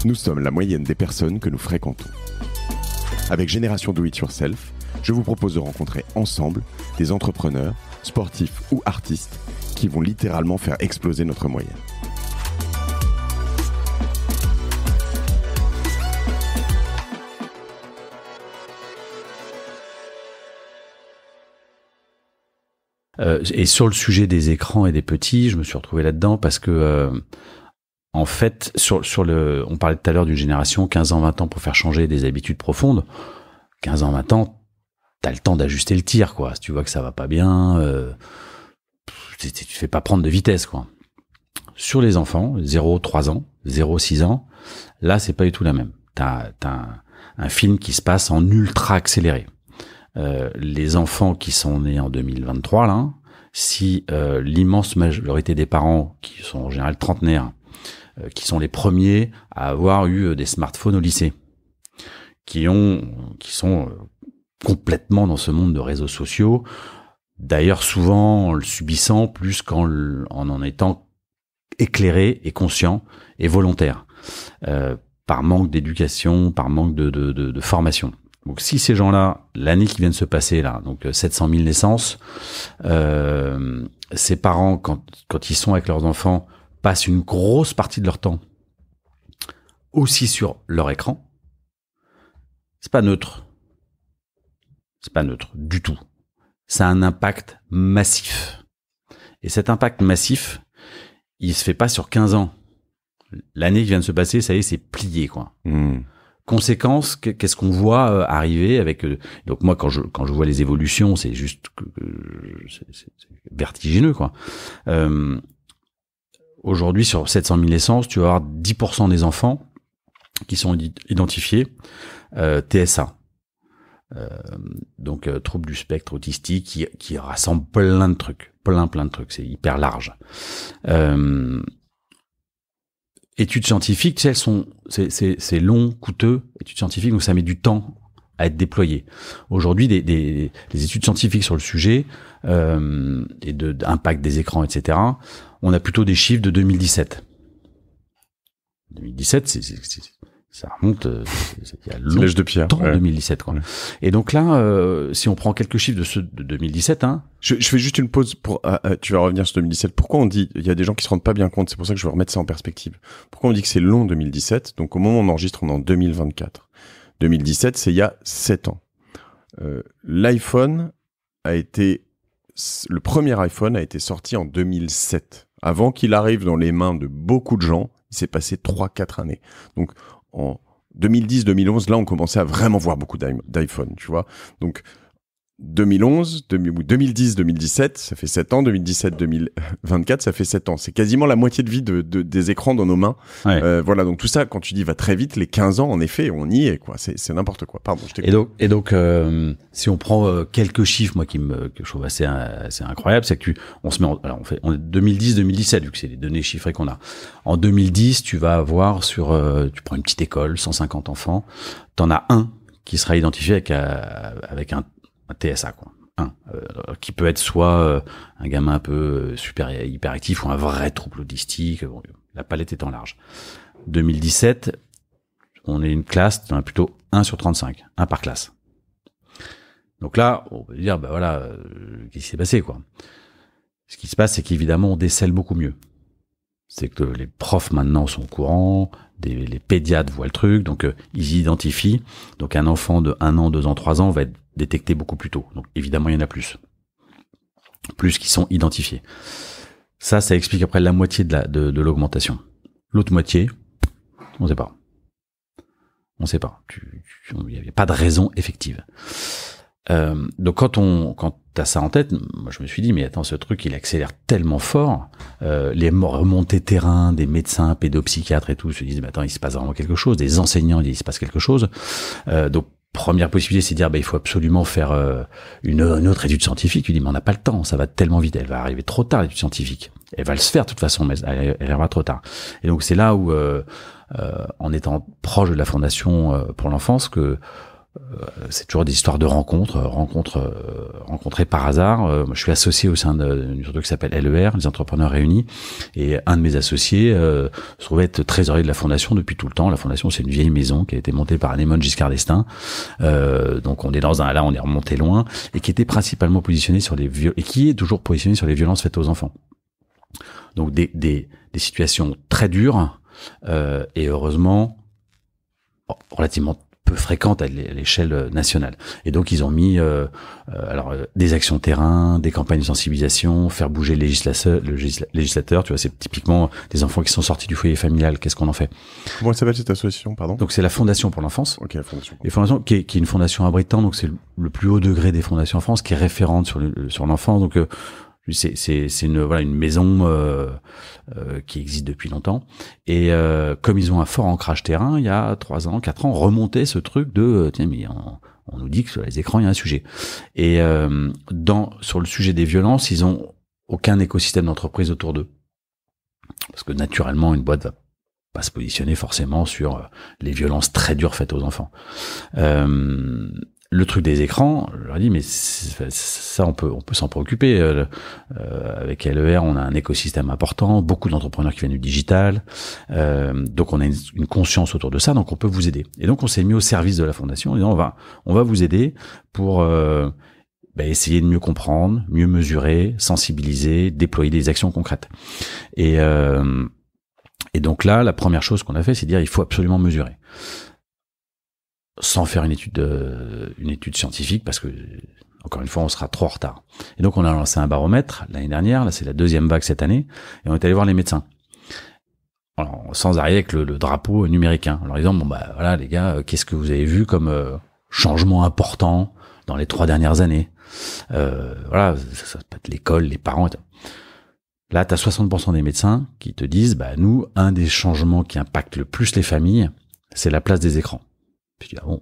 Nous sommes la moyenne des personnes que nous fréquentons. Avec Génération Do It Yourself, je vous propose de rencontrer ensemble des entrepreneurs, sportifs ou artistes qui vont littéralement faire exploser notre moyenne. Et sur le sujet des écrans et des petits, je me suis retrouvé là-dedans parce que en fait, on parlait tout à l'heure d'une génération 15 ans, 20 ans pour faire changer des habitudes profondes. 15 ans, 20 ans, t'as le temps d'ajuster le tir, quoi. Si tu vois que ça va pas bien, tu te fais pas prendre de vitesse, quoi. Sur les enfants, 0-3 ans, 0-6 ans, là, c'est pas du tout la même. T'as un film qui se passe en ultra accéléré. Les enfants qui sont nés en 2023, là, si l'immense majorité des parents, qui sont en général trentenaires, qui sont les premiers à avoir eu des smartphones au lycée, qui sont complètement dans ce monde de réseaux sociaux, d'ailleurs souvent en le subissant plus en étant éclairé et conscient et volontaire, par manque d'éducation, par manque de formation. Donc si ces gens-là, l'année qui vient de se passer là, donc 700 000 naissances, ces parents, quand ils sont avec leurs enfants, passent une grosse partie de leur temps aussi sur leur écran, c'est pas neutre. C'est pas neutre du tout. Ça a un impact massif. Et cet impact massif, il se fait pas sur 15 ans. L'année qui vient de se passer, ça y est, c'est plié, quoi. Conséquence, qu'est-ce qu'on voit arriver avec donc moi quand je vois les évolutions, c'est juste c'est vertigineux, quoi. Aujourd'hui sur 700 000 naissances, tu vas avoir 10% des enfants qui sont identifiés TSA. Donc trouble du spectre autistique qui rassemble plein de trucs, plein de trucs, c'est hyper large. Études scientifiques, tu sais, c'est long, coûteux, études scientifiques, donc ça met du temps à être déployé. Aujourd'hui, des études scientifiques sur le sujet et d'impact des écrans, etc., on a plutôt des chiffres de 2017. 2017, ça remonte, il y a longtemps, l'âge de pierre, ouais. 2017, quoi. Ouais. Et donc là, si on prend quelques chiffres de ceux de 2017, hein. Je fais juste une pause tu vas revenir sur 2017. Pourquoi on dit, il y a des gens qui se rendent pas bien compte, c'est pour ça que je veux remettre ça en perspective. Pourquoi on dit que c'est long 2017? Donc au moment où on enregistre, on est en 2024. 2017, c'est il y a 7 ans. Le premier iPhone a été sorti en 2007. Avant qu'il arrive dans les mains de beaucoup de gens, il s'est passé 3-4 années. Donc, en 2010-2011, là, on commençait à vraiment voir beaucoup d'iPhone, tu vois. Donc, 2010-2017, ça fait 7 ans. 2017-2024, ça fait 7 ans. C'est quasiment la moitié de vie des écrans dans nos mains. Ouais. Voilà, donc tout ça, quand tu dis va très vite, les 15 ans, en effet, on y est, quoi. C'est n'importe quoi. Pardon, je t'écoute. Et donc, si on prend quelques chiffres, moi, que je trouve assez incroyable, c'est que on est 2010-2017, vu que c'est les données chiffrées qu'on a. En 2010, tu vas avoir tu prends une petite école, 150 enfants, t'en as un qui sera identifié avec un TSA, quoi. Qui peut être soit un gamin un peu hyperactif ou un vrai trouble autistique. Bon, la palette étant large. 2017, on est une classe, on a plutôt 1 sur 35, 1 par classe. Donc là, on peut dire, bah voilà, qu'est-ce qui s'est passé, quoi. Ce qui se passe, c'est qu'évidemment, on décèle beaucoup mieux. C'est que les profs maintenant sont au courant, les pédiatres voient le truc, donc ils identifient. Donc un enfant de 1 an, 2 ans, 3 ans va être détecté beaucoup plus tôt. Donc évidemment, il y en a plus qui sont identifiés. Ça explique après la moitié de l'augmentation. L'autre moitié, on sait pas. On sait pas. Il n'y avait pas de raison effective. Donc quand t'as ça en tête, moi je me suis dit mais attends, ce truc il accélère tellement fort, les remontées terrain des médecins, pédopsychiatres et tout se disent mais attends, il se passe vraiment quelque chose, des enseignants ils disent il se passe quelque chose. Donc première possibilité c'est de dire il faut absolument faire une autre étude scientifique. Tu dis mais on n'a pas le temps, ça va tellement vite, elle va arriver trop tard l'étude scientifique. Elle va le se faire de toute façon, mais elle arrivera trop tard. Et donc c'est là où en étant proche de la Fondation pour l'enfance que c'est toujours des histoires de rencontrées par hasard. Moi, je suis associé au sein d'une structure qui s'appelle LER, les entrepreneurs réunis, et un de mes associés se trouvait être trésorier de la fondation depuis tout le temps. La fondation, c'est une vieille maison qui a été montée par Raymond Giscard d'Estaing. Donc on est on est remonté loin, et qui était principalement positionné sur et qui est toujours positionné sur les violences faites aux enfants. Donc des situations très dures, et heureusement relativement peu fréquentes à l'échelle nationale. Et donc ils ont mis des actions terrain, des campagnes de sensibilisation, faire bouger le législateur. Tu vois, c'est typiquement des enfants qui sont sortis du foyer familial. Qu'est-ce qu'on en fait? Comment s'appelle cette association, pardon? Donc c'est la Fondation pour l'enfance. Ok, la Fondation. Et Fondation qui est une fondation à Britann, donc c'est le plus haut degré des fondations en France, qui est référente sur l'enfance. Donc c'est une maison qui existe depuis longtemps, et comme ils ont un fort ancrage terrain, il y a 3 ans, 4 ans, remontait ce truc de tiens, mais on nous dit que sur les écrans il y a un sujet. Et sur le sujet des violences, ils ont aucun écosystème d'entreprise autour d'eux, parce que naturellement une boîte va pas se positionner forcément sur les violences très dures faites aux enfants. Le truc des écrans, je leur dis, mais ça, on peut s'en préoccuper. Avec LER, on a un écosystème important, beaucoup d'entrepreneurs qui viennent du digital, donc on a une conscience autour de ça, donc on peut vous aider. Et donc on s'est mis au service de la fondation en disant, on va vous aider pour essayer de mieux comprendre, mieux mesurer, sensibiliser, déployer des actions concrètes. Et donc là, la première chose qu'on a fait, c'est dire, il faut absolument mesurer, sans faire une étude scientifique, parce que, encore une fois, on sera trop en retard. Et donc, on a lancé un baromètre l'année dernière, là, c'est la 2e vague cette année, et on est allé voir les médecins. Alors, sans arriver avec le drapeau numérique, en leur disant, voilà, les gars, qu'est-ce que vous avez vu comme changement important dans les 3 dernières années? Voilà, ça peut être l'école, les parents, etc. Là, t'as 60% des médecins qui te disent, nous, un des changements qui impacte le plus les familles, c'est la place des écrans. Puis je dis, bon.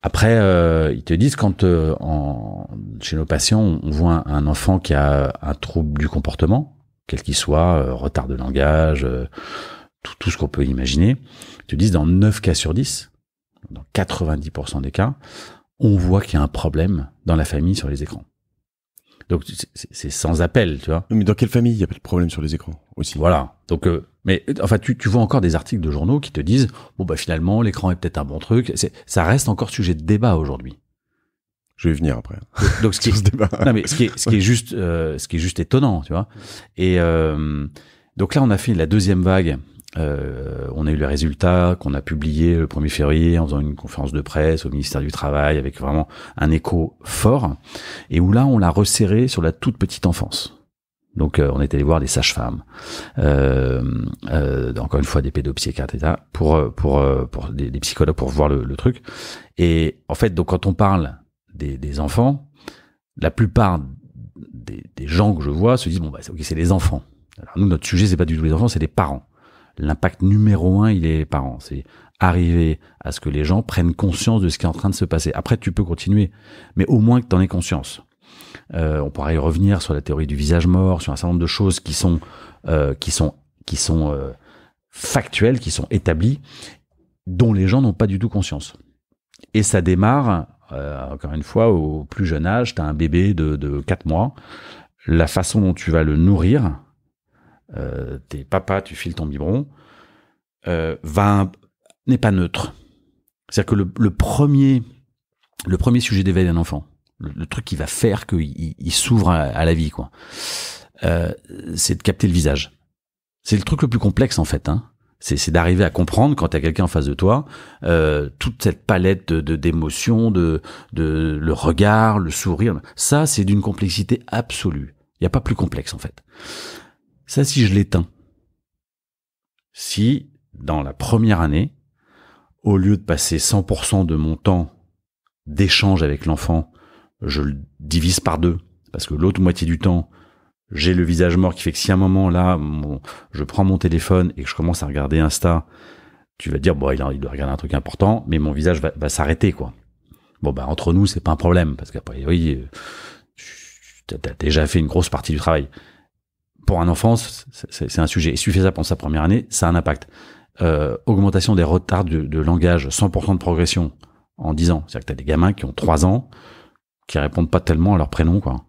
Après, ils te disent quand chez nos patients, on voit un enfant qui a un trouble du comportement, quel qu'il soit, retard de langage, tout ce qu'on peut imaginer, ils te disent dans 9 cas sur 10, dans 90% des cas, on voit qu'il y a un problème dans la famille sur les écrans. Donc c'est sans appel, tu vois. Mais dans quelle famille il y a pas de problème sur les écrans aussi? Voilà. Donc mais enfin tu vois encore des articles de journaux qui te disent finalement l'écran est peut-être un bon truc. Ça reste encore sujet de débat aujourd'hui. Je vais venir après. Donc ce qui est juste étonnant, tu vois. Et donc là on a fait la 2e vague. On a eu les résultats qu'on a publiés le 1er février en faisant une conférence de presse au ministère du Travail avec vraiment un écho fort, et où là on l'a resserré sur la toute petite enfance. Donc on est allé voir des sages-femmes, encore une fois des pédopsychiatres, etc., pour des psychologues pour voir le truc. Et en fait, donc quand on parle des enfants, la plupart des gens que je vois se disent ok, c'est les enfants. Alors nous, notre sujet c'est pas du tout les enfants, c'est les parents. L'impact numéro 1, il est les parents. C'est arriver à ce que les gens prennent conscience de ce qui est en train de se passer. Après, tu peux continuer, mais au moins que tu en aies conscience. On pourra y revenir sur la théorie du visage mort, sur un certain nombre de choses qui sont factuelles, qui sont établies, dont les gens n'ont pas du tout conscience. Et ça démarre, encore une fois, au plus jeune âge. Tu as un bébé de 4 mois. La façon dont tu vas le nourrir, t'es papa, tu files ton biberon, n'est pas neutre. C'est-à-dire que le premier sujet d'éveil d'un enfant, le truc qui va faire qu'il s'ouvre à la vie, quoi, c'est de capter le visage. C'est le truc le plus complexe, en fait, c'est d'arriver à comprendre quand t'as quelqu'un en face de toi, toute cette palette d'émotions, de le regard, le sourire. Ça, c'est d'une complexité absolue. Il y a pas plus complexe, en fait. Ça, si je l'éteins, si dans la première année, au lieu de passer 100% de mon temps d'échange avec l'enfant, je le divise par 2, parce que l'autre moitié du temps, j'ai le visage mort qui fait que si à un moment là, je prends mon téléphone et que je commence à regarder Insta, tu vas te dire, il doit regarder un truc important, mais mon visage va s'arrêter, quoi. Entre nous, c'est pas un problème, parce qu'après, oui, t'as déjà fait une grosse partie du travail. Pour un enfant, c'est un sujet. Et si tu fais ça pendant sa première année, ça a un impact. augmentation des retards de langage, 100% de progression en 10 ans. C'est-à-dire que t'as des gamins qui ont 3 ans qui répondent pas tellement à leur prénom, quoi.